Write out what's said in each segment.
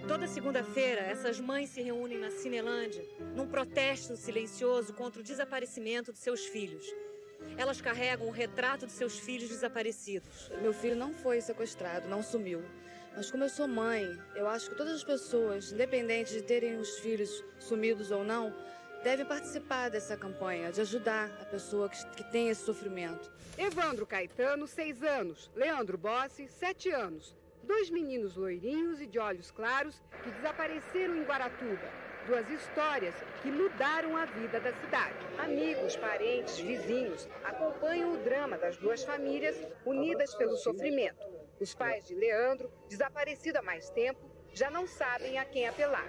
Toda segunda-feira, essas mães se reúnem na Cinelândia num protesto silencioso contra o desaparecimento de seus filhos. Elas carregam o retrato de seus filhos desaparecidos. Meu filho não foi sequestrado, não sumiu. Mas como eu sou mãe, eu acho que todas as pessoas, independente de terem os filhos sumidos ou não, devem participar dessa campanha, de ajudar a pessoa que tem esse sofrimento. Evandro Caetano, 6 anos. Leandro Bossi, 7 anos. 2 meninos loirinhos e de olhos claros que desapareceram em Guaratuba. 2 histórias que mudaram a vida da cidade. Amigos, parentes, vizinhos acompanham o drama das 2 famílias unidas pelo sofrimento. Os pais de Leandro, desaparecido há mais tempo, já não sabem a quem apelar.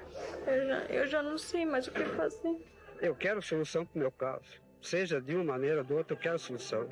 Eu já não sei mais o que fazer. Eu quero solução para o meu caso. Seja de uma maneira ou de outra, eu quero solução.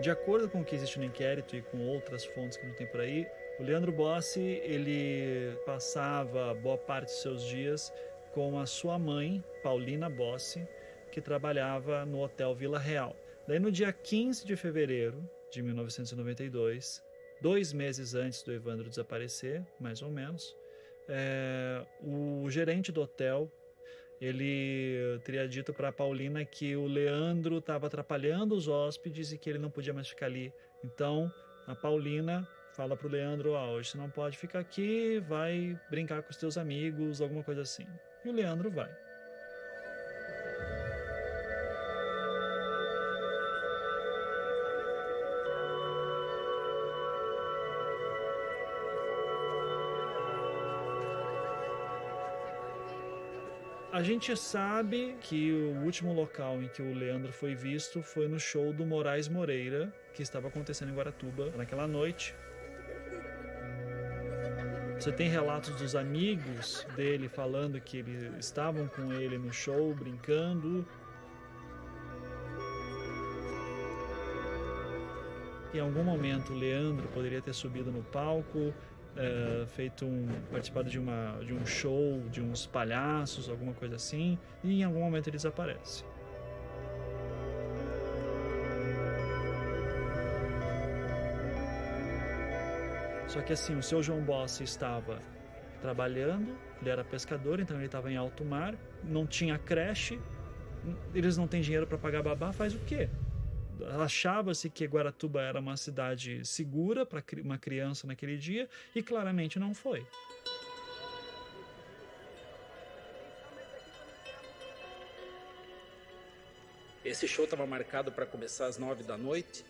De acordo com o que existe no inquérito e com outras fontes que não tem por aí, o Leandro Bossi, ele passava boa parte dos seus dias com a sua mãe, Paulina Bossi, que trabalhava no Hotel Vila Real. Daí no dia 15 de fevereiro de 1992, 2 meses antes do Evandro desaparecer, mais ou menos, o gerente do hotel, ele teria dito para a Paulina que o Leandro estava atrapalhando os hóspedes e que ele não podia mais ficar ali. Então, a Paulina fala para o Leandro, hoje você não pode ficar aqui, vai brincar com os teus amigos, alguma coisa assim. E o Leandro vai. A gente sabe que o último local em que o Leandro foi visto foi no show do Moraes Moreira, que estava acontecendo em Guaratuba naquela noite. Você tem relatos dos amigos dele falando que eles estavam com ele no show, brincando. Em algum momento o Leandro poderia ter subido no palco, participado de um show, de uns palhaços, alguma coisa assim, e em algum momento ele desaparece. Só que assim, o seu João Bossi estava trabalhando, ele era pescador, então ele estava em alto mar, não tinha creche, eles não têm dinheiro para pagar babá, faz o quê? Achava-se que Guaratuba era uma cidade segura para uma criança naquele dia e claramente não foi. Esse show estava marcado para começar às 9 da noite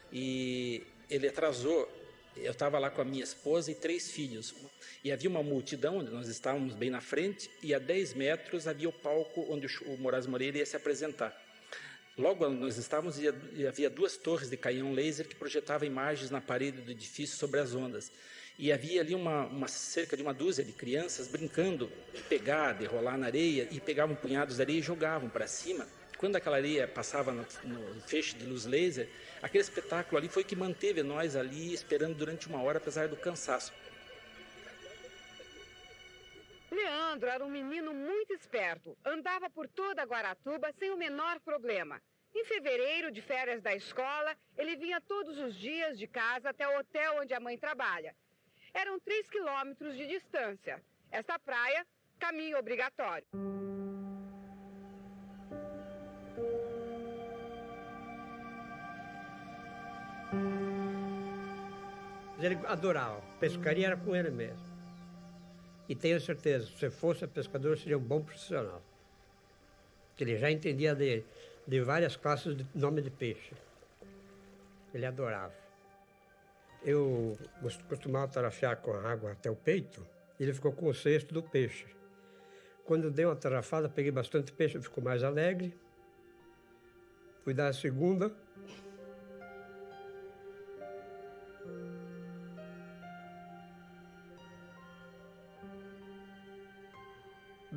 e ele atrasou. Eu estava lá com a minha esposa e 3 filhos. E havia uma multidão onde nós estávamos bem na frente e a 10 metros havia o palco onde o Moraes Moreira ia se apresentar. Logo onde nós estávamos havia 2 torres de canhão laser que projetavam imagens na parede do edifício sobre as ondas. E havia ali cerca de uma dúzia de crianças brincando de pegar, de rolar na areia, e pegavam punhados de areia e jogavam para cima. Quando aquela areia passava no feixe de luz laser, aquele espetáculo ali foi que manteve nós ali esperando durante 1 hora, apesar do cansaço. Leandro era um menino muito esperto. Andava por toda Guaratuba sem o menor problema. Em fevereiro, de férias da escola, ele vinha todos os dias de casa até o hotel onde a mãe trabalha. Eram 3 quilômetros de distância. Esta praia, caminho obrigatório. Ele adorava. Pescaria era com ele mesmo. E tenho certeza, se fosse pescador, seria um bom profissional. Ele já entendia de várias classes de nome de peixe. Ele adorava. Eu costumava tarafear com a água até o peito, e ele ficou com o cesto do peixe. Quando eu dei uma tarafada, peguei bastante peixe, ficou mais alegre. Fui dar a segunda,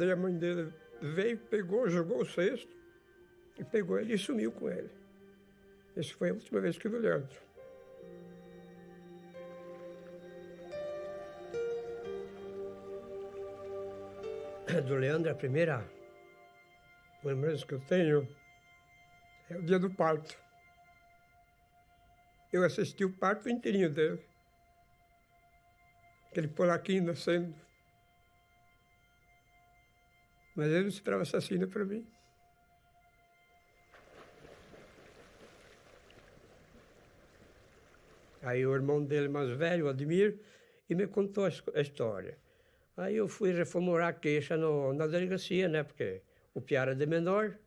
Daí a mãe dele veio, pegou, jogou o cesto, e pegou ele e sumiu com ele. Essa foi a última vez que eu vi o Leandro. Do Leandro, a primeira lembrança que eu tenho é o dia do parto. Eu assisti o parto inteirinho dele. Aquele polaquinho nascendo. Mas ele não esperava assassino para mim. Aí o irmão dele mais velho, o Admir, e me contou a história. Aí eu fui reformular a queixa na delegacia, né? Porque o piá era de menor.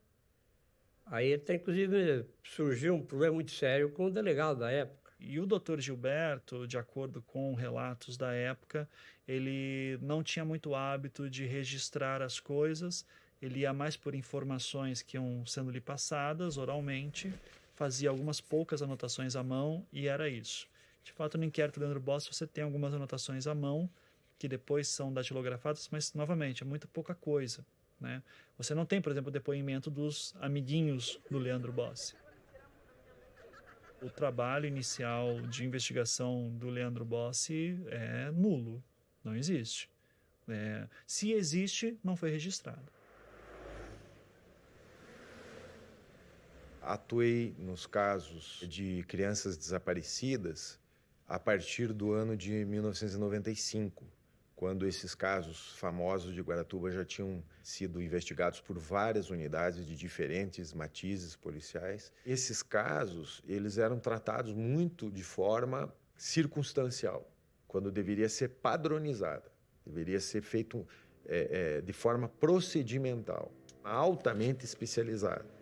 Aí até, inclusive, surgiu um problema muito sério com o delegado da época. E o Dr. Gilberto, de acordo com relatos da época, ele não tinha muito hábito de registrar as coisas, ele ia mais por informações que iam sendo lhe passadas oralmente, fazia algumas poucas anotações à mão e era isso. De fato, no inquérito Leandro Bossi você tem algumas anotações à mão, que depois são datilografadas, mas, novamente, é muito pouca coisa, né? Você não tem, por exemplo, o depoimento dos amiguinhos do Leandro Bossi. O trabalho inicial de investigação do Leandro Bossi é nulo, não existe. Se existe, não foi registrado. Atuei nos casos de crianças desaparecidas a partir do ano de 1995, quando esses casos famosos de Guaratuba já tinham sido investigados por várias unidades de diferentes matizes policiais. Esses casos, eles eram tratados muito de forma circunstancial, quando deveria ser padronizada, deveria ser feito de forma procedimental, altamente especializada.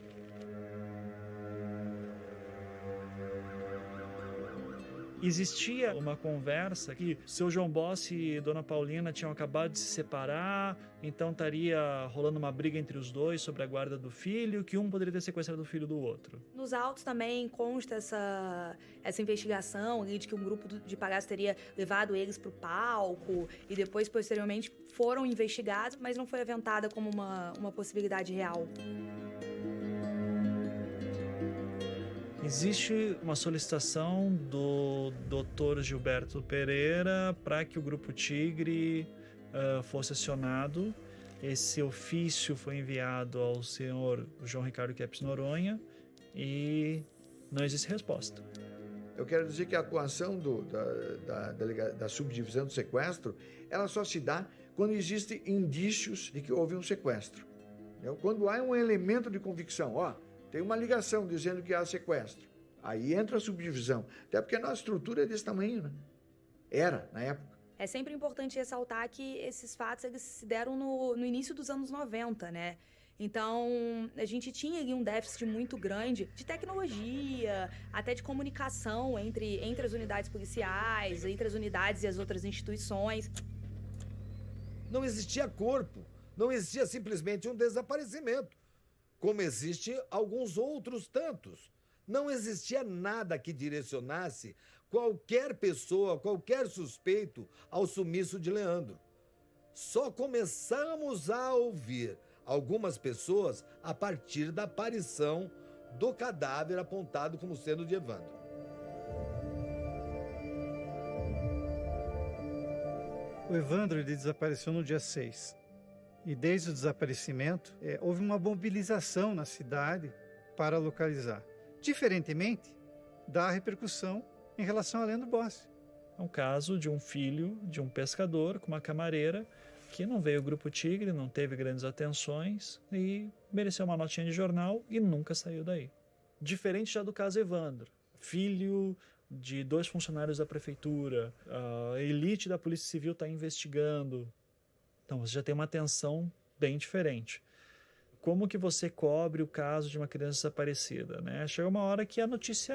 Existia uma conversa que seu João Bossi e Dona Paulina tinham acabado de se separar, então estaria rolando uma briga entre os dois sobre a guarda do filho, que um poderia ter sequestrado o filho do outro. Nos autos também consta essa investigação ali de que um grupo de palhaços teria levado eles para o palco e depois, posteriormente, foram investigados, mas não foi aventada como uma possibilidade real. Existe uma solicitação do Dr. Gilberto Pereira para que o Grupo Tigre fosse acionado. Esse ofício foi enviado ao senhor João Ricardo Kepes Noronha e não existe resposta. Eu quero dizer que a atuação da subdivisão do sequestro, ela só se dá quando existem indícios de que houve um sequestro. Quando há um elemento de convicção, tem uma ligação dizendo que há sequestro. Aí entra a subdivisão. Até porque a nossa estrutura é desse tamanho, né? Era, na época. É sempre importante ressaltar que esses fatos eles se deram no início dos anos 90, né? Então, a gente tinha ali um déficit muito grande de tecnologia, até de comunicação entre as unidades policiais, entre as unidades e as outras instituições. Não existia corpo. Não existia simplesmente um desaparecimento, como existe alguns outros tantos. Não existia nada que direcionasse qualquer pessoa, qualquer suspeito ao sumiço de Leandro. Só começamos a ouvir algumas pessoas a partir da aparição do cadáver apontado como sendo de Evandro. O Evandro ele desapareceu no dia 6. E desde o desaparecimento, houve uma mobilização na cidade para localizar. Diferentemente da repercussão em relação a Leandro Bossi. É um caso de um filho de um pescador com uma camareira que não veio ao Grupo Tigre, não teve grandes atenções e mereceu uma notinha de jornal e nunca saiu daí. Diferente já do caso Evandro, filho de 2 funcionários da prefeitura, a elite da Polícia Civil está investigando. Então você já tem uma atenção bem diferente. Como que você cobre o caso de uma criança desaparecida, né? Chega uma hora que a notícia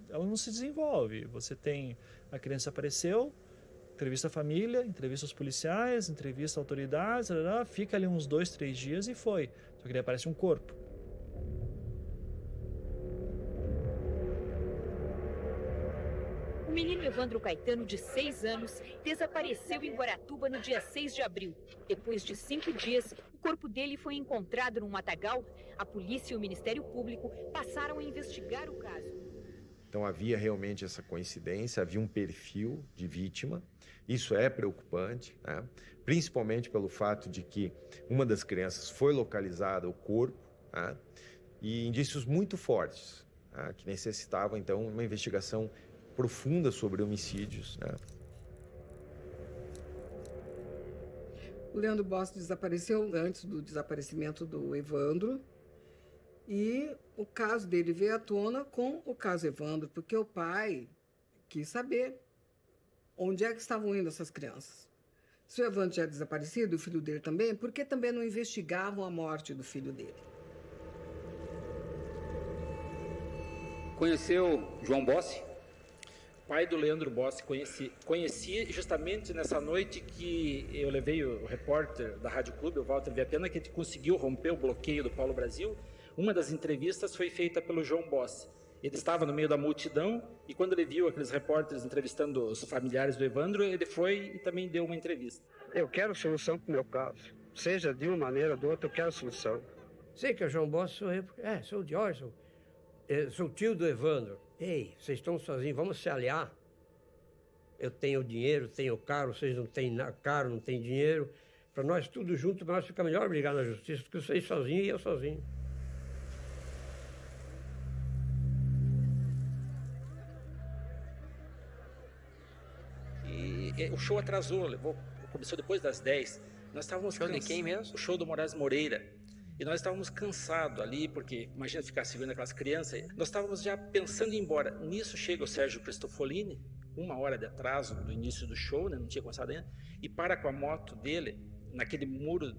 ela não se desenvolve. Você tem a criança apareceu, entrevista à família, entrevista aos policiais, entrevista a autoridades, fica ali uns 2, 3 dias e foi. Só que daí aparece um corpo. O menino Evandro Caetano, de 6 anos, desapareceu em Guaratuba no dia 6 de abril. Depois de 5 dias, o corpo dele foi encontrado num matagal. A polícia e o Ministério Público passaram a investigar o caso. Então havia realmente essa coincidência, havia um perfil de vítima. Isso é preocupante, né? Principalmente pelo fato de que uma das crianças foi localizada, o corpo, né? E indícios muito fortes, né? Que necessitavam, então, uma investigação profunda sobre homicídios, né? O Leandro Bossi desapareceu antes do desaparecimento do Evandro. E o caso dele veio à tona com o caso Evandro, porque o pai quis saber onde é que estavam indo essas crianças. Se o Evandro já é desaparecido, o filho dele também, por que também não investigavam a morte do filho dele? Conheceu João Bossi? Pai do Leandro Bossi, conheci justamente nessa noite que eu levei o repórter da Rádio Clube, o Walter Viapena, que conseguiu romper o bloqueio do Paulo Brasil. Uma das entrevistas foi feita pelo João Bossi. Ele estava no meio da multidão e quando ele viu aqueles repórteres entrevistando os familiares do Evandro, ele foi e também deu uma entrevista. Eu quero solução para o meu caso. Seja de uma maneira ou de outra, eu quero solução. Sei que é o João Bossi, sou eu. Sou o Diógenes. Sou tio do Evandro. Ei, vocês estão sozinhos, vamos se aliar. Eu tenho dinheiro, tenho carro, vocês não têm carro, não têm dinheiro. Para nós tudo junto, para nós fica melhor brigar na justiça do que vocês sozinhos e eu sozinho. E o show atrasou, começou depois das 10. Nós estávamos show de quem mesmo? O show do Moraes Moreira. E nós estávamos cansados ali, porque imagina ficar segurando aquelas crianças. Nós estávamos já pensando em ir embora. Nisso chega o Sérgio Cristofolini, 1 hora de atraso do início do show, né? Não tinha começado ainda, e para com a moto dele, naquele muro,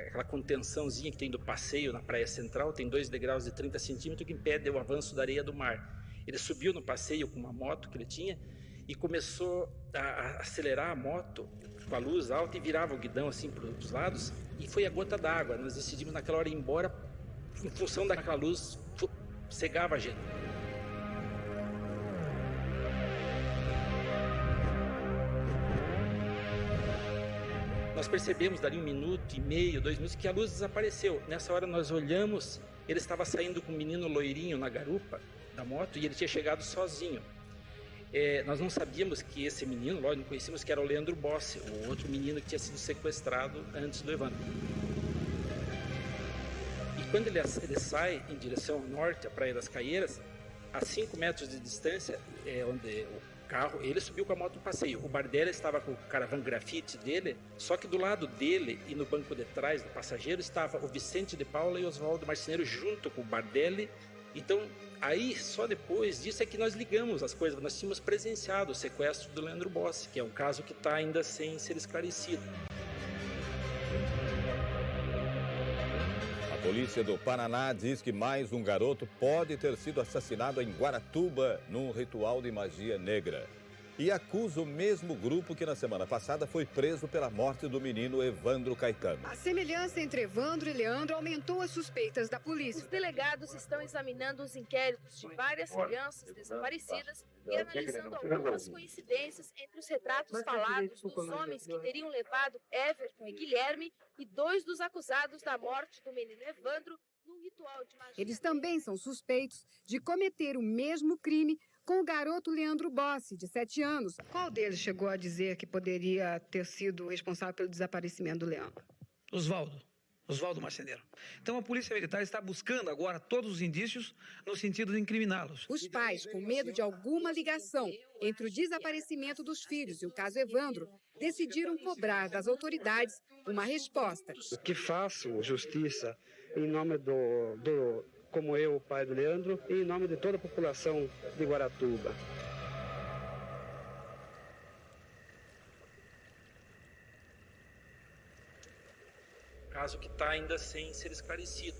aquela contençãozinha que tem do passeio na Praia Central, tem 2 degraus de 30 centímetros que impede o avanço da areia do mar. Ele subiu no passeio com uma moto que ele tinha e começou a acelerar a moto com a luz alta e virava o guidão assim para os lados, e foi a gota d'água. Nós decidimos naquela hora ir embora em função daquela luz, cegava a gente. Nós percebemos dali 1 minuto e meio, 2 minutos, que a luz desapareceu. Nessa hora nós olhamos, ele estava saindo com um menino loirinho na garupa da moto e ele tinha chegado sozinho. Nós não sabíamos que esse menino, lógico, não conhecíamos que era o Leandro Bossi, o outro menino que tinha sido sequestrado antes do Evandro. E quando ele sai em direção ao norte, à Praia das Caieiras, a 5 metros de distância, onde o carro, ele subiu com a moto no passeio. O Bardelli estava com o Caravan Grafite dele, só que do lado dele e no banco de trás do passageiro estava o Vicente de Paula e o Oswaldo Marceneiro junto com o Bardelli. Então, aí, só depois disso é que nós ligamos as coisas. Nós tínhamos presenciado o sequestro do Leandro Bossi, que é um caso que está ainda sem ser esclarecido. A polícia do Paraná diz que mais um garoto pode ter sido assassinado em Guaratuba num ritual de magia negra. E acusa o mesmo grupo que na semana passada foi preso pela morte do menino Evandro Caetano. A semelhança entre Evandro e Leandro aumentou as suspeitas da polícia. Os delegados estão examinando os inquéritos de várias crianças desaparecidas e analisando algumas coincidências entre os retratos falados dos homens que teriam levado Everton e Guilherme e 2 dos acusados da morte do menino Evandro num ritual de magia. Eles também são suspeitos de cometer o mesmo crime com o garoto Leandro Bossi, de 7 anos. Qual deles chegou a dizer que poderia ter sido responsável pelo desaparecimento do Leandro? Oswaldo Marceneiro. Então a Polícia Militar está buscando agora todos os indícios no sentido de incriminá-los. Os pais, com medo de alguma ligação entre o desaparecimento dos filhos e o caso Evandro, decidiram cobrar das autoridades uma resposta. Que façam justiça em nome como eu, o pai do Leandro, e em nome de toda a população de Guaratuba. Caso que está ainda sem ser esclarecido.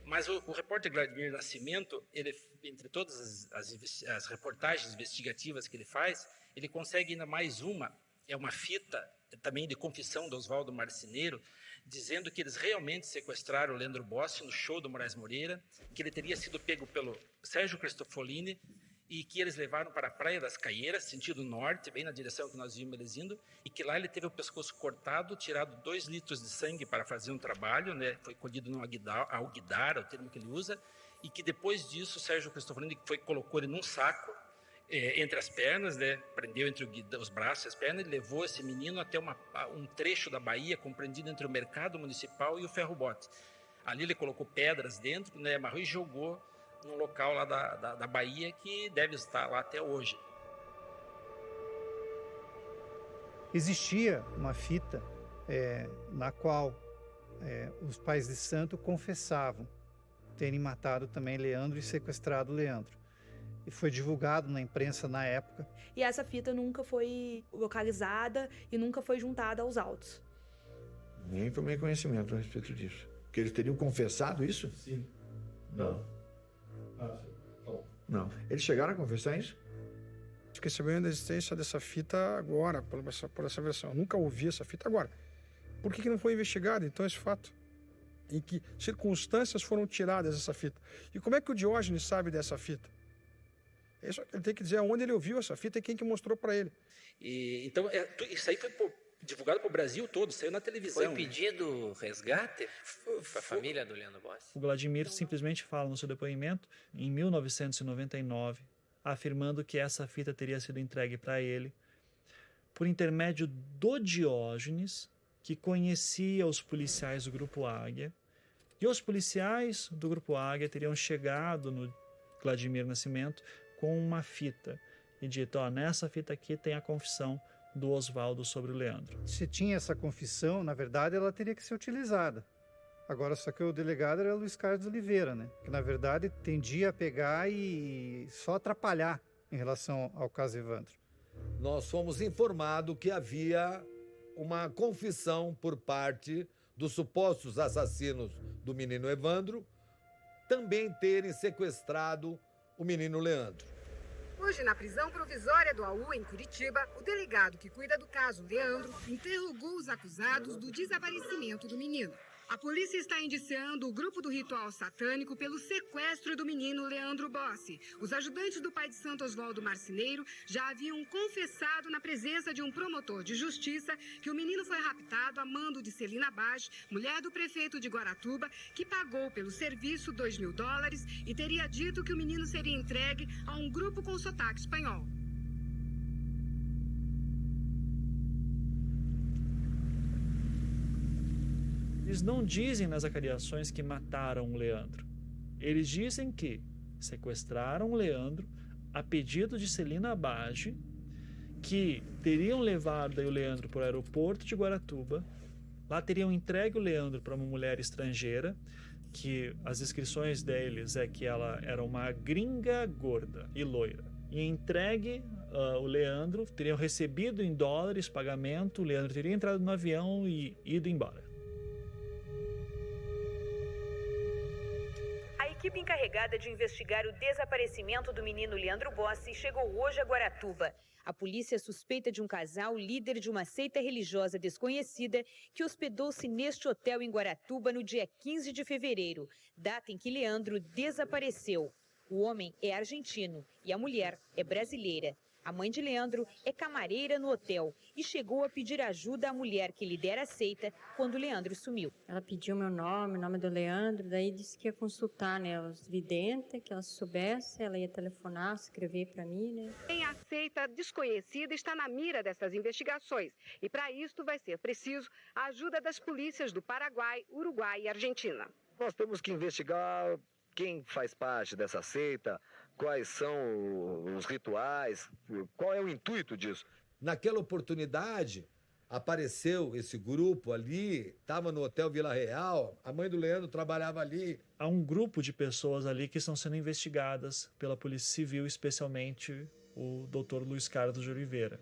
Mas o repórter Vladimir Nascimento, ele, entre todas as reportagens investigativas que ele faz, ele consegue ainda mais uma, é uma fita também de confissão do Oswaldo Marceneiro, dizendo que eles realmente sequestraram o Leandro Bossi no show do Moraes Moreira, que ele teria sido pego pelo Sérgio Cristofolini e que eles levaram para a Praia das Caieiras, sentido norte, bem na direção que nós vimos eles indo, e que lá ele teve o pescoço cortado, tirado 2 litros de sangue para fazer um trabalho, né? Foi colhido no alguidar, é o termo que ele usa, e que depois disso, o Sérgio Cristofani colocou ele num saco, entre as pernas, né? Prendeu entre os braços e as pernas, e levou esse menino até um trecho da Bahia, compreendido entre o mercado municipal e o ferro-bote. Ali ele colocou pedras dentro, né? Amarrou e jogou num local lá da Bahia que deve estar lá até hoje. Existia uma fita na qual os pais de santo confessavam terem matado também Leandro e sequestrado Leandro. E foi divulgado na imprensa na época. E essa fita nunca foi localizada e nunca foi juntada aos autos. Nem tomei conhecimento a respeito disso. Que eles teriam confessado isso? Sim. Não. Não. Eles chegaram a confessar isso? Fiquei sabendo da existência dessa fita agora, por essa versão. Eu nunca ouvi essa fita agora. Por que não foi investigado, então, esse fato? Em que circunstâncias foram tiradas essa fita? E como é que o Diógenes sabe dessa fita? Ele tem que dizer onde ele ouviu essa fita e quem que mostrou para ele. Então, isso aí foi divulgado para o Brasil todo, saiu na televisão. Foi pedido resgate para a família do Leandro Bossi? O Vladimir simplesmente fala no seu depoimento, em 1999, afirmando que essa fita teria sido entregue para ele por intermédio do Diógenes, que conhecia os policiais do Grupo Águia, e os policiais do Grupo Águia teriam chegado no Vladimir Nascimento com uma fita e dito, nessa fita aqui tem a confissão do Oswaldo sobre o Leandro. Se tinha essa confissão, na verdade, ela teria que ser utilizada. Agora, só que o delegado era Luiz Carlos Oliveira, né? Que, na verdade, tendia a pegar e só atrapalhar em relação ao caso Evandro. Nós fomos informados que havia uma confissão por parte dos supostos assassinos do menino Evandro também terem sequestrado o menino Leandro. Hoje, na prisão provisória do AU, em Curitiba, o delegado que cuida do caso, Leandro, interrogou os acusados do desaparecimento do menino. A polícia está indiciando o grupo do ritual satânico pelo sequestro do menino Leandro Bossi. Os ajudantes do pai de santo Oswaldo Marceneiro já haviam confessado na presença de um promotor de justiça que o menino foi raptado a mando de Celina Bage, mulher do prefeito de Guaratuba, que pagou pelo serviço $2.000 e teria dito que o menino seria entregue a um grupo com sotaque espanhol. Eles não dizem nas acariações que mataram o Leandro. Eles dizem que sequestraram o Leandro a pedido de Celina Bage, que teriam levado o Leandro para o aeroporto de Guaratuba, lá teriam entregue o Leandro para uma mulher estrangeira, que as descrições deles é que ela era uma gringa gorda e loira. E entregue o Leandro, teriam recebido em dólares pagamento, o Leandro teria entrado no avião e ido embora. A equipe encarregada de investigar o desaparecimento do menino Leandro Bossi chegou hoje a Guaratuba. A polícia suspeita de um casal líder de uma seita religiosa desconhecida que hospedou-se neste hotel em Guaratuba no dia 15 de fevereiro, data em que Leandro desapareceu. O homem é argentino e a mulher é brasileira. A mãe de Leandro é camareira no hotel e chegou a pedir ajuda à mulher que lidera a seita quando Leandro sumiu. Ela pediu meu nome, o nome do Leandro, daí disse que ia consultar, né, os videntes, que ela soubesse, ela ia telefonar, escrever para mim, né. A seita desconhecida está na mira dessas investigações e para isso vai ser preciso a ajuda das polícias do Paraguai, Uruguai e Argentina. Nós temos que investigar quem faz parte dessa seita, quais são os rituais, qual é o intuito disso. Naquela oportunidade, apareceu esse grupo ali, estava no Hotel Vila Real, a mãe do Leandro trabalhava ali. Há um grupo de pessoas ali que estão sendo investigadas pela Polícia Civil, especialmente o Dr. Luiz Carlos de Oliveira.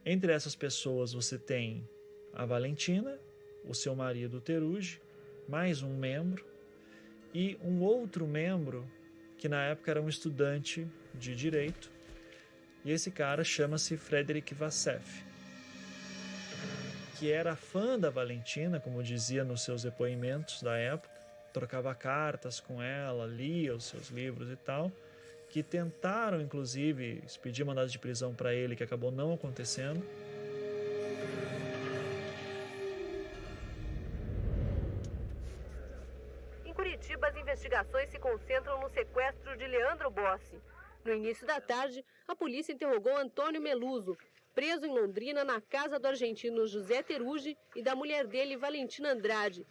Entre essas pessoas você tem a Valentina, o seu marido Teruge, mais um membro, e um outro membro que na época era um estudante de direito, e esse cara chama-se Frederic Vassef, que era fã da Valentina, como dizia nos seus depoimentos da época, trocava cartas com ela, lia os seus livros e tal, que tentaram, inclusive, expedir mandado de prisão para ele, que acabou não acontecendo. Em Curitiba, as investigações se concentram no sequestro de Leandro Bossi. No início da tarde, a polícia interrogou Antônio Meluso, preso em Londrina na casa do argentino José Teruji e da mulher dele, Valentina Andrade.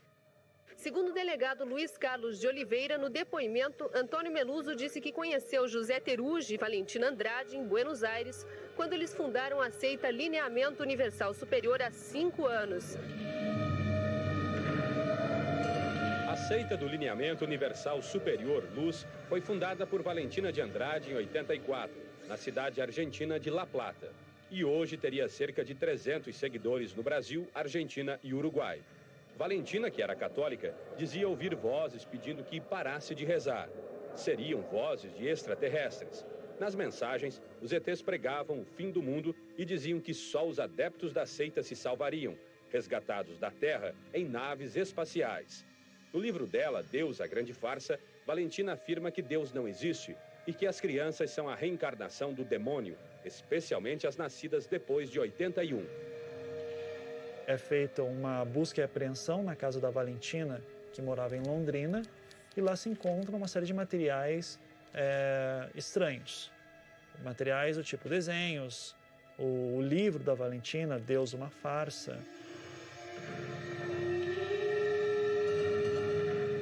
Segundo o delegado Luiz Carlos de Oliveira, no depoimento, Antônio Meluso disse que conheceu José Teruji e Valentina Andrade em Buenos Aires, quando eles fundaram a seita Lineamento Universal Superior há 5 anos. A seita do Lineamento Universal Superior, Luz, foi fundada por Valentina de Andrade em 84, na cidade argentina de La Plata. E hoje teria cerca de 300 seguidores no Brasil, Argentina e Uruguai. Valentina, que era católica, dizia ouvir vozes pedindo que parasse de rezar. Seriam vozes de extraterrestres. Nas mensagens, os ETs pregavam o fim do mundo e diziam que só os adeptos da seita se salvariam, resgatados da Terra em naves espaciais. No livro dela, Deus, a Grande Farsa, Valentina afirma que Deus não existe e que as crianças são a reencarnação do demônio, especialmente as nascidas depois de 81. É feita uma busca e apreensão na casa da Valentina, que morava em Londrina, e lá se encontra uma série de materiais estranhos. Materiais do tipo desenhos, o livro da Valentina, Deus, uma Farsa.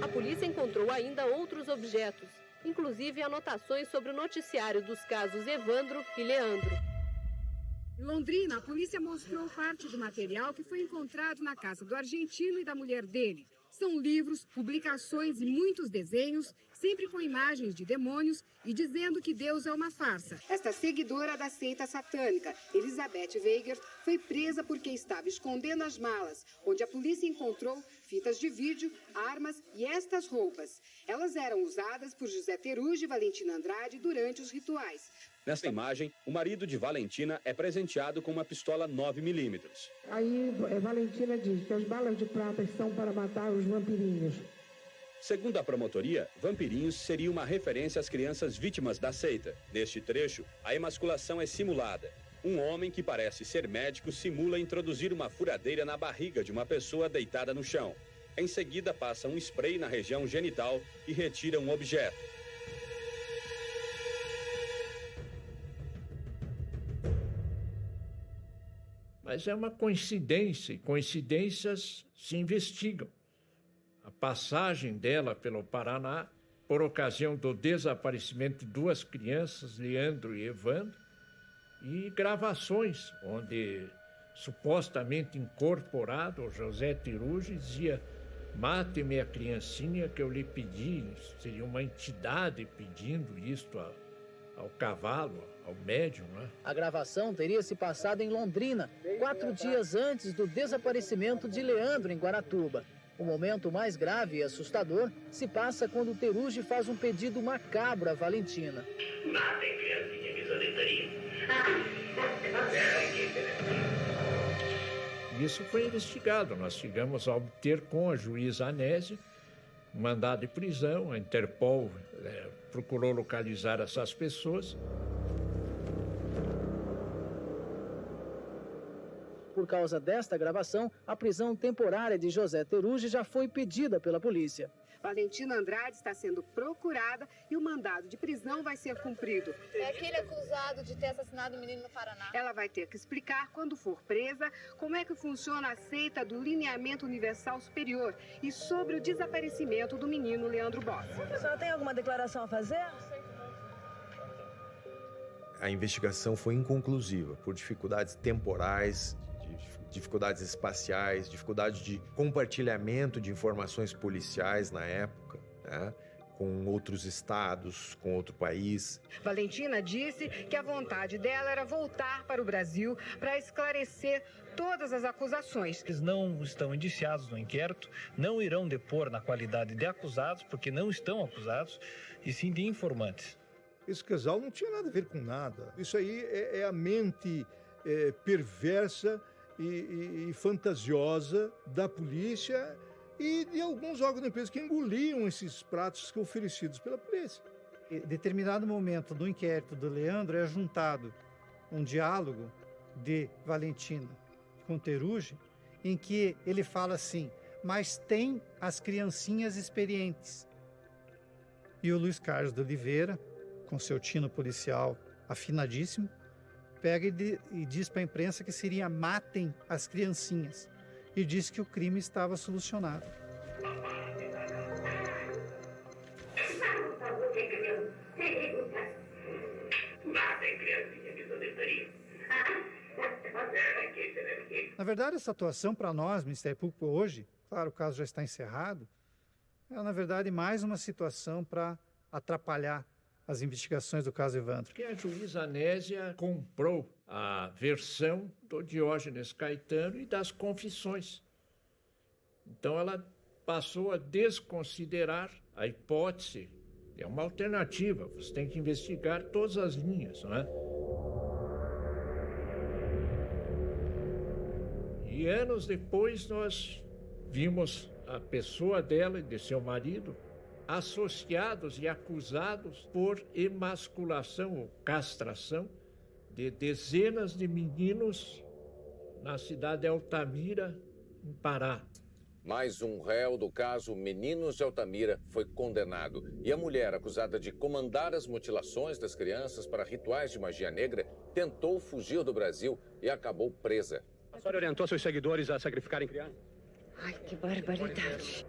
A polícia encontrou ainda outros objetos, inclusive anotações sobre o noticiário dos casos Evandro e Leandro. Em Londrina, a polícia mostrou parte do material que foi encontrado na casa do argentino e da mulher dele. São livros, publicações e muitos desenhos, sempre com imagens de demônios e dizendo que Deus é uma farsa. Esta seguidora da seita satânica, Elizabeth Weigert, foi presa porque estava escondendo as malas, onde a polícia encontrou fitas de vídeo, armas e estas roupas. Elas eram usadas por José Teruji e Valentina Andrade durante os rituais. Nesta imagem, o marido de Valentina é presenteado com uma pistola 9mm. Aí Valentina diz que as balas de prata são para matar os vampirinhos. Segundo a promotoria, vampirinhos seria uma referência às crianças vítimas da seita. Neste trecho, a emasculação é simulada. Um homem que parece ser médico simula introduzir uma furadeira na barriga de uma pessoa deitada no chão. Em seguida, passa um spray na região genital e retira um objeto. Mas é uma coincidência, e coincidências se investigam. A passagem dela pelo Paraná, por ocasião do desaparecimento de 2 crianças, Leandro e Evandro, e gravações onde, supostamente incorporado, o José Teruji dizia: mate-me a criancinha que eu lhe pedi. Seria uma entidade pedindo isto ao cavalo, ao médium, né? A gravação teria se passado em Londrina, 4 dias antes do desaparecimento de Leandro, em Guaratuba. O momento mais grave e assustador se passa quando Teruji faz um pedido macabro a Valentina. Matem criancinha visoletaria. Isso foi investigado. Nós chegamos a obter com a juíza Anésio um mandado de prisão. A Interpol procurou localizar essas pessoas. Por causa desta gravação, a prisão temporária de José Teruji já foi pedida pela polícia. Valentina Andrade está sendo procurada e o mandado de prisão vai ser cumprido. É aquele acusado de ter assassinado o menino no Paraná. Ela vai ter que explicar, quando for presa, como é que funciona a seita do Lineamento Universal Superior e sobre o desaparecimento do menino Leandro Bossi. A senhora tem alguma declaração a fazer? A investigação foi inconclusiva por dificuldades temporais, dificuldades espaciais, dificuldade de compartilhamento de informações policiais na época, né, com outros estados, com outro país. Valentina disse que a vontade dela era voltar para o Brasil para esclarecer todas as acusações. Eles não estão indiciados no inquérito, não irão depor na qualidade de acusados, porque não estão acusados, e sim de informantes. Esse casal não tinha nada a ver com nada. Isso aí é a mente perversa e fantasiosa da polícia e de alguns órgãos da empresa que engoliam esses pratos oferecidos pela polícia. Em determinado momento do inquérito do Leandro é juntado um diálogo de Valentina com Therugem, em que ele fala assim: mas tem as criancinhas experientes. E o Luiz Carlos de Oliveira, com seu tino policial afinadíssimo, pega e diz para a imprensa que seria matem as criancinhas. E diz que o crime estava solucionado. Na verdade, essa atuação para nós, Ministério Público, hoje, claro, o caso já está encerrado, é, na verdade, mais uma situação para atrapalhar as investigações do caso Evandro. Que a juíza Anésia comprou a versão do Diógenes Caetano e das confissões. Então, ela passou a desconsiderar a hipótese. É uma alternativa, você tem que investigar todas as linhas, não é? E anos depois nós vimos a pessoa dela e de seu marido associados e acusados por emasculação ou castração de dezenas de meninos na cidade de Altamira, em Pará. Mais um réu do caso Meninos de Altamira foi condenado. E a mulher acusada de comandar as mutilações das crianças para rituais de magia negra tentou fugir do Brasil e acabou presa. A senhora orientou seus seguidores a sacrificarem crianças? Ai, que barbaridade.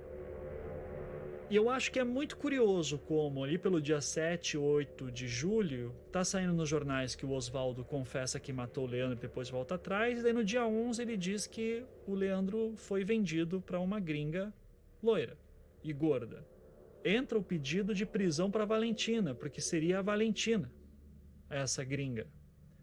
E eu acho que é muito curioso como ali pelo dia 7, 8 de julho, tá saindo nos jornais que o Oswaldo confessa que matou o Leandro e depois volta atrás, e daí no dia 11 ele diz que o Leandro foi vendido para uma gringa loira e gorda. Entra o pedido de prisão para Valentina, porque seria a Valentina, essa gringa.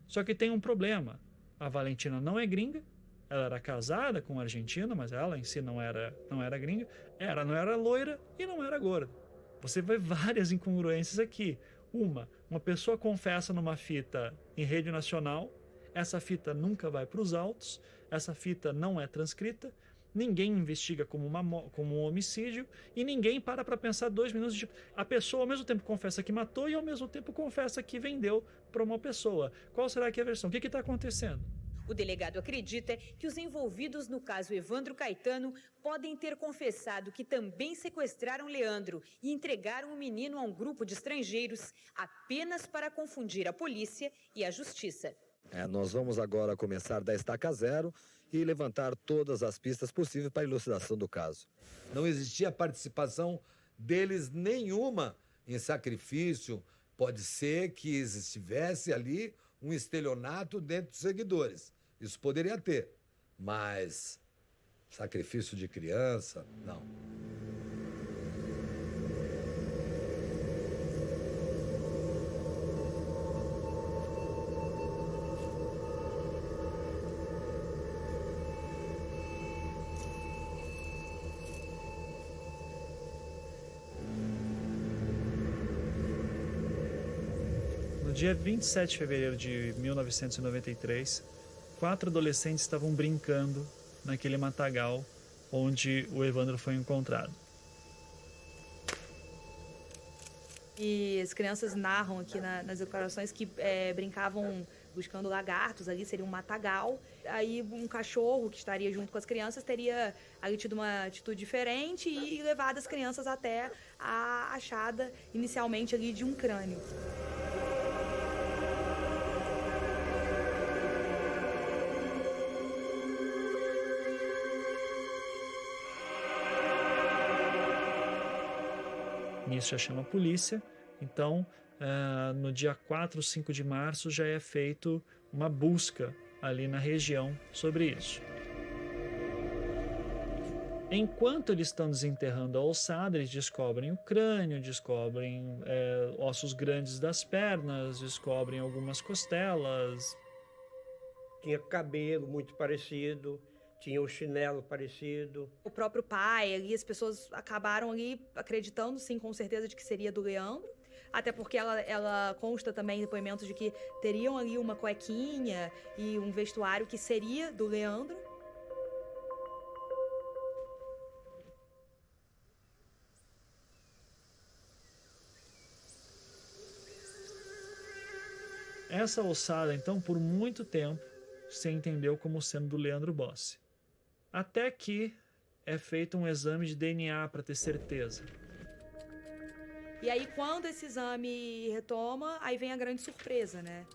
Só que tem um problema, a Valentina não é gringa, ela era casada com um argentino, mas ela em si não era gringa. Ela não era loira e não era gorda. Você vê várias incongruências aqui. Uma pessoa confessa numa fita em rede nacional, essa fita nunca vai para os autos, essa fita não é transcrita, ninguém investiga como um homicídio e ninguém para pensar 2 minutos de... A pessoa ao mesmo tempo confessa que matou e ao mesmo tempo confessa que vendeu para uma pessoa. Qual será que é a versão? O que está acontecendo? O delegado acredita que os envolvidos no caso Evandro Caetano podem ter confessado que também sequestraram Leandro e entregaram o menino a um grupo de estrangeiros apenas para confundir a polícia e a justiça. Nós vamos agora começar da estaca zero e levantar todas as pistas possíveis para a elucidação do caso. Não existia participação deles nenhuma em sacrifício. Pode ser que estivesse ali um estelionato dentro dos seguidores. Isso poderia ter, mas sacrifício de criança, não. No dia 27 de fevereiro de 1993, 4 adolescentes estavam brincando naquele matagal onde o Evandro foi encontrado. E as crianças narram aqui nas declarações que brincavam buscando lagartos, ali seria um matagal. Aí um cachorro que estaria junto com as crianças teria ali tido uma atitude diferente e levado as crianças até a achada inicialmente ali de um crânio. Nisso já chama a polícia, então no dia 4, 5 de março já é feito uma busca ali na região sobre isso. Enquanto eles estão desenterrando a ossada, eles descobrem o crânio, descobrem ossos grandes das pernas, descobrem algumas costelas. Tinha cabelo muito parecido, tinha o chinelo parecido. O próprio pai, ali, as pessoas acabaram ali acreditando, sim, com certeza, de que seria do Leandro. Até porque ela consta também em depoimentos de que teriam ali uma cuequinha e um vestuário que seria do Leandro. Essa ossada, então, por muito tempo, se entendeu como sendo do Leandro Bossi. Até que é feito um exame de DNA para ter certeza. E aí, quando esse exame retoma, aí vem a grande surpresa, né?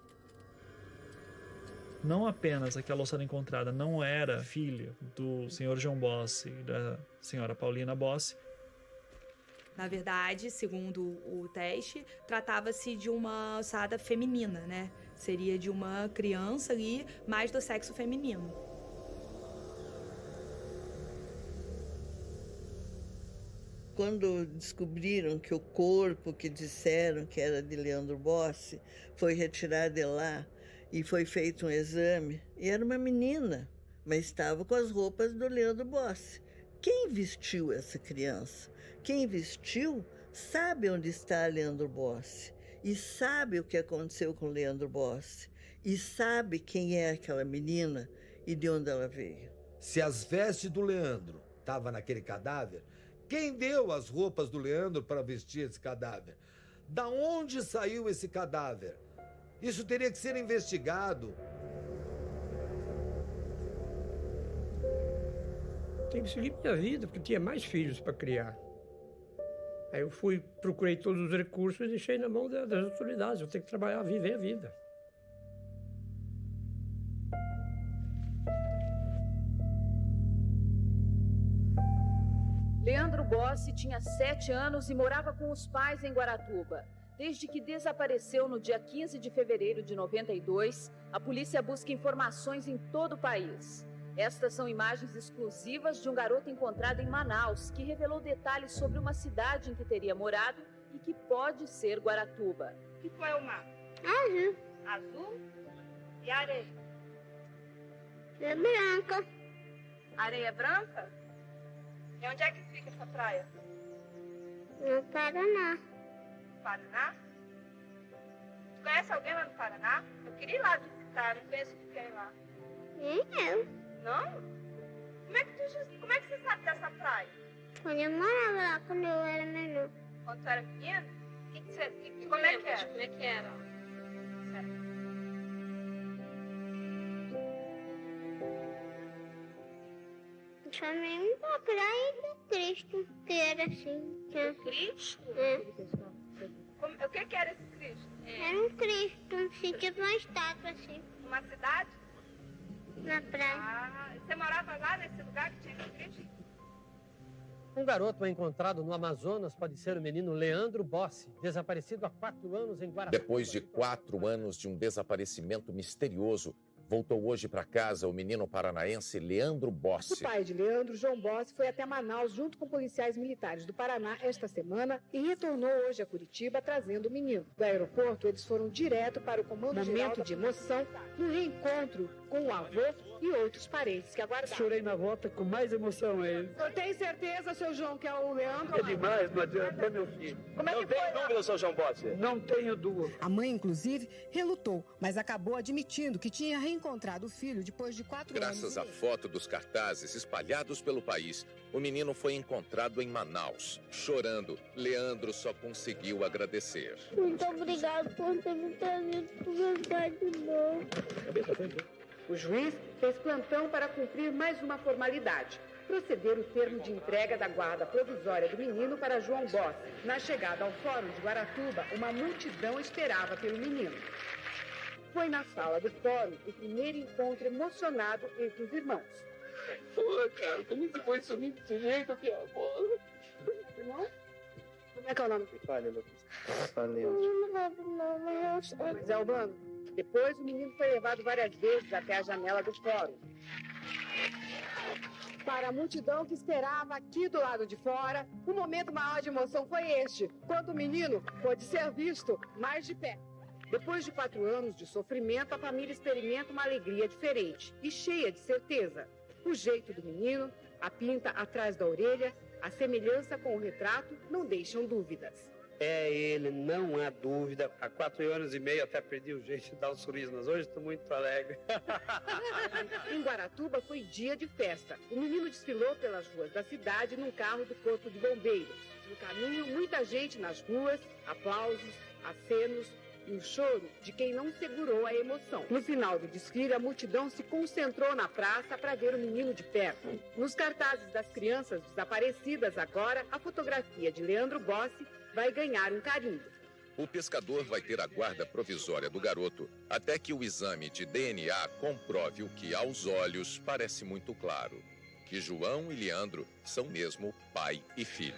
Não apenas aquela ossada encontrada não era filha do senhor João Bossi e da senhora Paulina Bossi. Na verdade, segundo o teste, tratava-se de uma ossada feminina, né? Seria de uma criança ali, mais do sexo feminino. Quando descobriram que o corpo que disseram que era de Leandro Bossi foi retirado de lá e foi feito um exame, e era uma menina, mas estava com as roupas do Leandro Bossi. Quem vestiu essa criança? Quem vestiu sabe onde está Leandro Bossi e sabe o que aconteceu com Leandro Bossi e sabe quem é aquela menina e de onde ela veio. Se as vestes do Leandro estavam naquele cadáver, quem deu as roupas do Leandro para vestir esse cadáver? Da onde saiu esse cadáver? Isso teria que ser investigado. Tem que seguir minha vida, porque tinha mais filhos para criar. Aí eu procurei todos os recursos e deixei na mão das autoridades. Eu tenho que trabalhar, viver a vida. Leandro Bossi tinha 7 anos e morava com os pais em Guaratuba. Desde que desapareceu no dia 15 de fevereiro de 92, a polícia busca informações em todo o país. Estas são imagens exclusivas de um garoto encontrado em Manaus, que revelou detalhes sobre uma cidade em que teria morado e que pode ser Guaratuba. Que cor é o mar? Azul. Azul? E a areia? É branca. Areia branca? E onde é que fica essa praia? No Paraná. Paraná? Tu conhece alguém lá no Paraná? Eu queria ir lá visitar, não conheço ninguém lá. Nem eu. Não? Como é que você sabe dessa praia? Quando eu morava lá, quando eu era menor. Quando tu era menino? Como é que era? Como é que era? Chamei uma praia do Cristo, que era assim. Do Cristo? É. O que era esse Cristo? Era um Cristo, assim, tipo uma estátua assim. Uma cidade? Na praia. Ah, você morava lá nesse lugar que tinha esse Cristo? Um garoto encontrado no Amazonas pode ser o menino Leandro Bossi, desaparecido há 4 anos em Guaratuba. Depois de 4 anos de um desaparecimento misterioso, voltou hoje para casa o menino paranaense Leandro Bossi. O pai de Leandro, João Bossi, foi até Manaus junto com policiais militares do Paraná esta semana e retornou hoje a Curitiba trazendo o menino. Do aeroporto, eles foram direto para o comando geral. Momento de emoção no reencontro com o avô e outros parentes que aguardavam. Chorei na volta com mais emoção a ele. Eu tenho certeza, seu João, que é o Leandro? É demais, não adianta, é meu filho. Como é que não tenho dúvida, seu João Bossi. Não tenho dúvida. A mãe, inclusive, relutou, mas acabou admitindo que tinha reencontrado o filho depois de 4 anos. Graças à foto dos cartazes espalhados pelo país, o menino foi encontrado em Manaus. Chorando, Leandro só conseguiu agradecer. Muito obrigado por ter me trazido por verdade de novo. O juiz fez plantão para cumprir mais uma formalidade. Proceder o termo de entrega da guarda provisória do menino para João Bossi. Na chegada ao Fórum de Guaratuba, uma multidão esperava pelo menino. Foi na sala do fórum o primeiro encontro emocionado entre os irmãos. Pô, cara, como você foi sumir desse jeito, que amor? Irmão? Como é que é o nome? Falha, Lucas. Falei. Mas é o Bando. Depois, o menino foi levado várias vezes até a janela do fórum. Para a multidão que esperava aqui do lado de fora, o momento maior de emoção foi este, quando o menino pôde ser visto mais de perto. Depois de 4 anos de sofrimento, a família experimenta uma alegria diferente e cheia de certeza. O jeito do menino, a pinta atrás da orelha, a semelhança com o retrato não deixam dúvidas. É ele, não há dúvida. Há 4 anos e meio até perdi o jeito de dar um sorriso, mas hoje estou muito alegre. Em Guaratuba foi dia de festa. O menino desfilou pelas ruas da cidade num carro do Corpo de Bombeiros. No caminho, muita gente nas ruas, aplausos, acenos, e o choro de quem não segurou a emoção. No final do desfile, a multidão se concentrou na praça para ver o menino de perto. Nos cartazes das crianças desaparecidas agora, a fotografia de Leandro Bossi vai ganhar um carimbo. O pescador vai ter a guarda provisória do garoto até que o exame de DNA comprove o que aos olhos parece muito claro, que João e Leandro são mesmo pai e filho.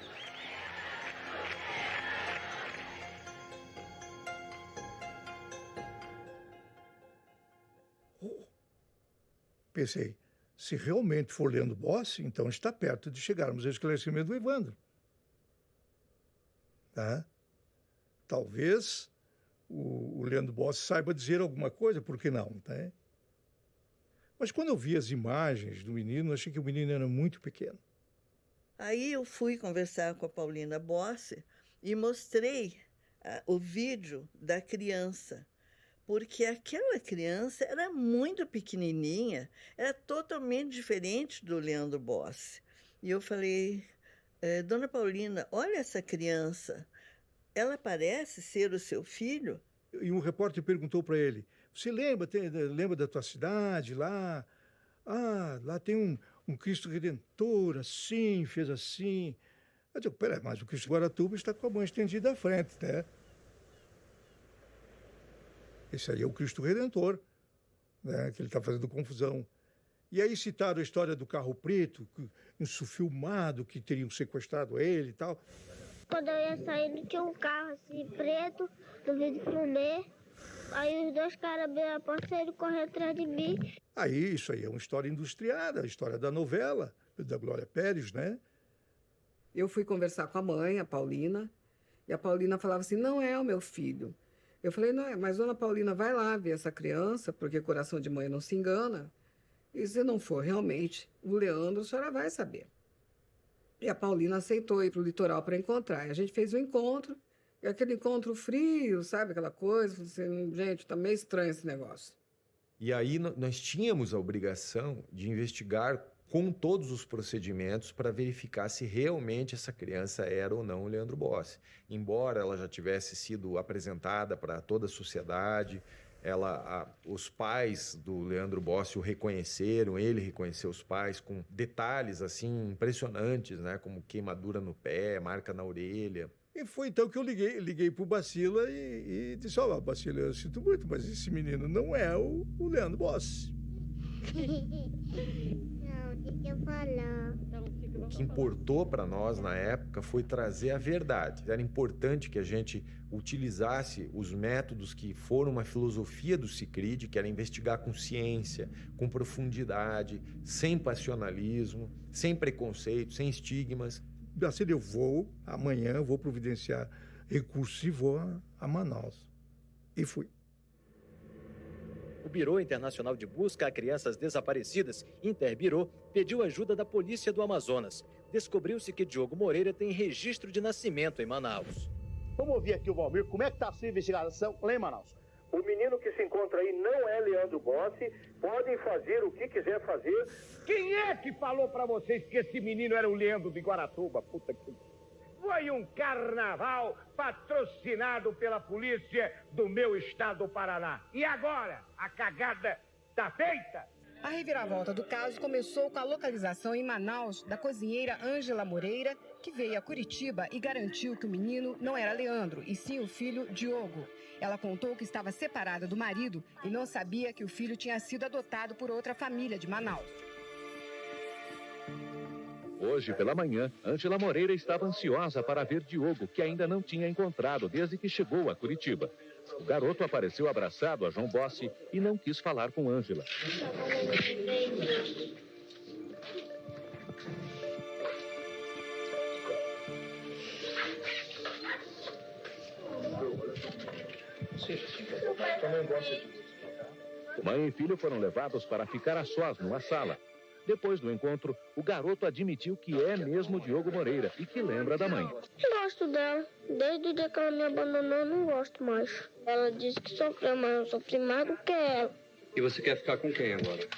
Pensei, se realmente for Leandro Bossi, então está perto de chegarmos ao esclarecimento do Evandro. Tá? Talvez o Leandro Bossi saiba dizer alguma coisa, por que não? Tá? Mas quando eu vi as imagens do menino, achei que o menino era muito pequeno. Aí eu fui conversar com a Paulina Bossi e mostrei o vídeo da criança, porque aquela criança era muito pequenininha, era totalmente diferente do Leandro Bossi. E eu falei, Dona Paulina, olha essa criança, ela parece ser o seu filho? E um repórter perguntou para ele, você lembra da tua cidade lá? Ah, lá tem um Cristo Redentor, assim, fez assim. Eu digo, peraí, mas o Cristo Guaratuba está com a mão estendida à frente, né? Esse aí é o Cristo Redentor, né, que ele está fazendo confusão. E aí citaram a história do carro preto, insufilmado, que teriam sequestrado ele e tal. Quando eu ia saindo, tinha um carro assim, preto, no vidro fumê. Aí os dois caras abriram a porta e saíram correndo atrás de mim. Aí, isso aí é uma história industriada, a história da novela, da Glória Pérez, né? Eu fui conversar com a mãe, a Paulina, e a Paulina falava assim, não é o meu filho. Eu falei, não é, mas Dona Paulina, vai lá ver essa criança, porque coração de mãe não se engana. E se não for realmente o Leandro, a senhora vai saber. E a Paulina aceitou ir para o litoral para encontrar. E a gente fez o encontro, e aquele encontro frio, sabe, aquela coisa, assim, gente, tá meio estranho esse negócio. E aí nós tínhamos a obrigação de investigar com todos os procedimentos para verificar se realmente essa criança era ou não o Leandro Bossi. Embora ela já tivesse sido apresentada para toda a sociedade, os pais do Leandro Bossi o reconheceram, ele reconheceu os pais com detalhes assim impressionantes, né, como queimadura no pé, marca na orelha. E foi então que eu liguei para o Bacila e disse, ó, Bacila, eu sinto muito, mas esse menino não é o Leandro Bossi. O que importou para nós na época foi trazer a verdade. Era importante que a gente utilizasse os métodos que foram uma filosofia do CICRID, que era investigar com ciência, com profundidade, sem passionalismo, sem preconceito, sem estigmas. Assim, amanhã eu vou providenciar recursos e vou a Manaus. E fui. O Bureau Internacional de Busca a Crianças Desaparecidas, Interbirô, pediu ajuda da Polícia do Amazonas. Descobriu-se que Diogo Moreira tem registro de nascimento em Manaus. Vamos ouvir aqui o Valmir, como é que está a sua investigação lá em Manaus? O menino que se encontra aí não é Leandro Bossi, podem fazer o que quiser fazer. Quem é que falou pra vocês que esse menino era o Leandro de Guaratuba? Puta que... Foi um carnaval patrocinado pela polícia do meu estado do Paraná. E agora, a cagada tá feita? A reviravolta do caso começou com a localização em Manaus da cozinheira Ângela Moreira, que veio a Curitiba e garantiu que o menino não era Leandro, e sim o filho Diogo. Ela contou que estava separada do marido e não sabia que o filho tinha sido adotado por outra família de Manaus. Hoje pela manhã, Ângela Moreira estava ansiosa para ver Diogo, que ainda não tinha encontrado desde que chegou a Curitiba. O garoto apareceu abraçado a João Bossi e não quis falar com Ângela. Mãe e filho foram levados para ficar a sós numa sala. Depois do encontro, o garoto admitiu que é mesmo Diogo Moreira e que lembra da mãe. Gosto dela. Desde o dia que ela me abandonou, eu não gosto mais. Ela disse que sofreu, mas eu sofri mais do que ela. E você quer ficar com quem agora?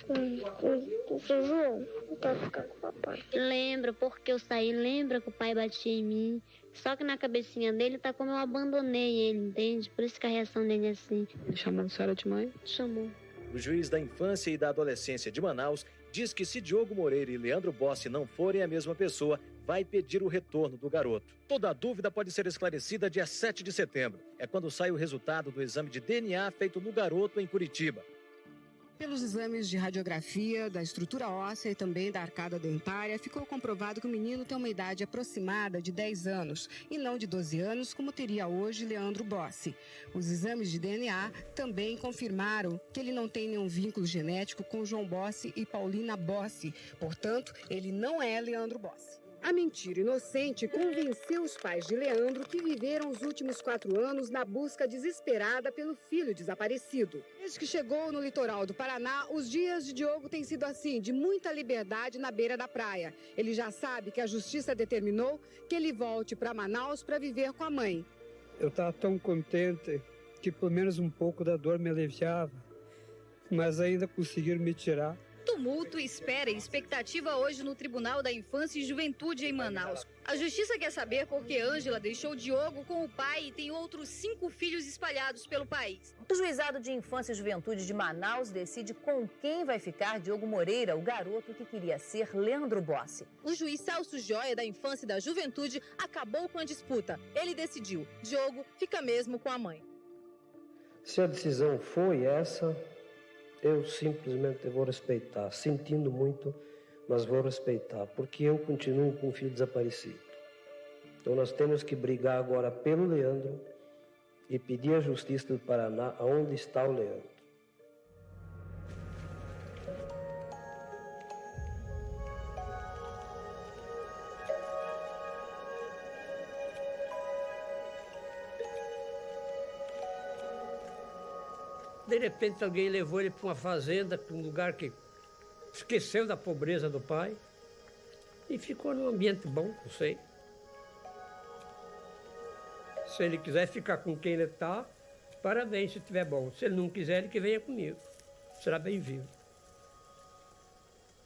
Com o seu João. Eu quero ficar com o papai. Lembra, porque eu saí, lembra que o pai batia em mim. Só que na cabecinha dele tá como eu abandonei ele, entende? Por isso que a reação dele é assim. Ele chamou a senhora de mãe? Chamou. O juiz da infância e da adolescência de Manaus diz que se Diogo Moreira e Leandro Bossi não forem a mesma pessoa, vai pedir o retorno do garoto. Toda a dúvida pode ser esclarecida dia 7 de setembro. É quando sai o resultado do exame de DNA feito no garoto em Curitiba. Pelos exames de radiografia, da estrutura óssea e também da arcada dentária, ficou comprovado que o menino tem uma idade aproximada de 10 anos e não de 12 anos, como teria hoje Leandro Bossi. Os exames de DNA também confirmaram que ele não tem nenhum vínculo genético com João Bossi e Paulina Bossi. Portanto, ele não é Leandro Bossi. A mentira inocente convenceu os pais de Leandro, que viveram os últimos 4 anos na busca desesperada pelo filho desaparecido. Desde que chegou no litoral do Paraná, os dias de Diogo têm sido assim, de muita liberdade na beira da praia. Ele já sabe que a justiça determinou que ele volte para Manaus para viver com a mãe. Eu estava tão contente que pelo menos um pouco da dor me aliviava, mas ainda conseguiram me tirar. Tumulto, espera e expectativa hoje no Tribunal da Infância e Juventude em Manaus. A justiça quer saber por que Ângela deixou Diogo com o pai e tem outros 5 filhos espalhados pelo país. O Juizado de Infância e Juventude de Manaus decide com quem vai ficar Diogo Moreira, o garoto que queria ser Leandro Bossi. O juiz Celso Joia, da Infância e da Juventude, acabou com a disputa. Ele decidiu, Diogo fica mesmo com a mãe. Se a decisão foi essa, eu simplesmente vou respeitar, sentindo muito, mas vou respeitar, porque eu continuo com o filho desaparecido. Então nós temos que brigar agora pelo Leandro e pedir à Justiça do Paraná aonde está o Leandro. De repente alguém levou ele para uma fazenda, para um lugar que esqueceu da pobreza do pai e ficou num ambiente bom, não sei. Se ele quiser ficar com quem ele está, parabéns, se estiver bom. Se ele não quiser, ele que venha comigo. Será bem-vindo.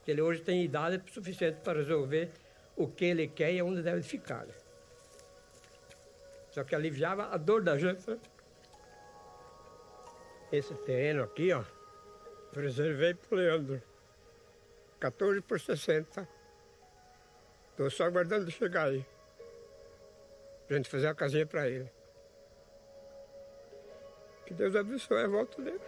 Ele hoje tem idade suficiente para resolver o que ele quer e onde deve ficar. Né? Só que aliviava a dor da gente. Né? Esse terreno aqui, ó, reservei pro Leandro. 14 por 60. Estou só aguardando chegar aí. Pra gente fazer a casinha para ele. Que Deus abençoe a volta dele.